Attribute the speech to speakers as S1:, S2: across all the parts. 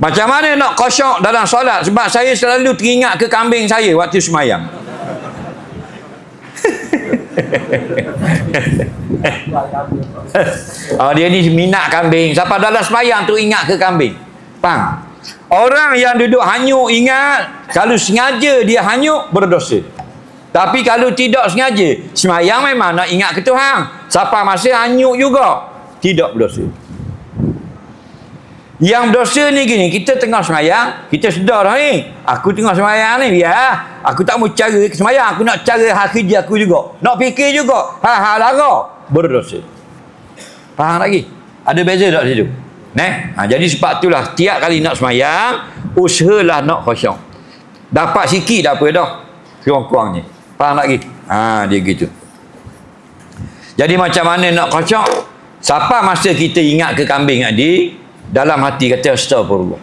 S1: Macam mana nak khusyuk dalam solat? Sebab saya selalu teringat ke kambing saya waktu semayang. Dia ni minat kambing. Siapa dalam semayang tu ingat ke kambing? Faham? Orang yang duduk hanyut ingat, kalau sengaja dia hanyut berdosa. Tapi kalau tidak sengaja, semayang memang nak ingat ke Tuhan. Siapa masa hanyut juga tidak berdosa. Yang berdosa ni gini, kita tengah semayang, kita sedar dah ni, aku tengah semayang ni, biar aku tak mau cara semayang, aku nak cara hak kerja aku juga, nak fikir juga, lara berdosa. Faham lagi? Ada beza tak situ? Jadi sebab itulah tiap kali nak semayang, usahalah nak khusyuk. Dapat sikit dah apa dah, kurang-kurangnya. Faham lagi? Dia gitu. Jadi macam mana nak khusyuk? Siapa masa kita ingat ke kambing tadi, dalam hati kata astagfirullah.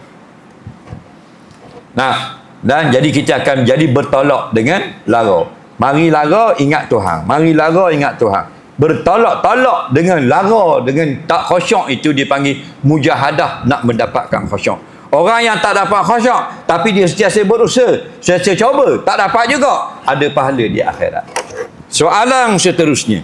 S1: Dan jadi kita akan jadi bertolak dengan lara. Mari lara ingat Tuhan. Mari lara ingat Tuhan. Bertolak-tolak dengan lara, dengan tak khusyuk, itu dipanggil mujahadah, nak mendapatkan khusyuk. Orang yang tak dapat khusyuk tapi dia sentiasa berusaha, sentiasa cuba, tak dapat juga, ada pahala di akhirat. Soalan seterusnya.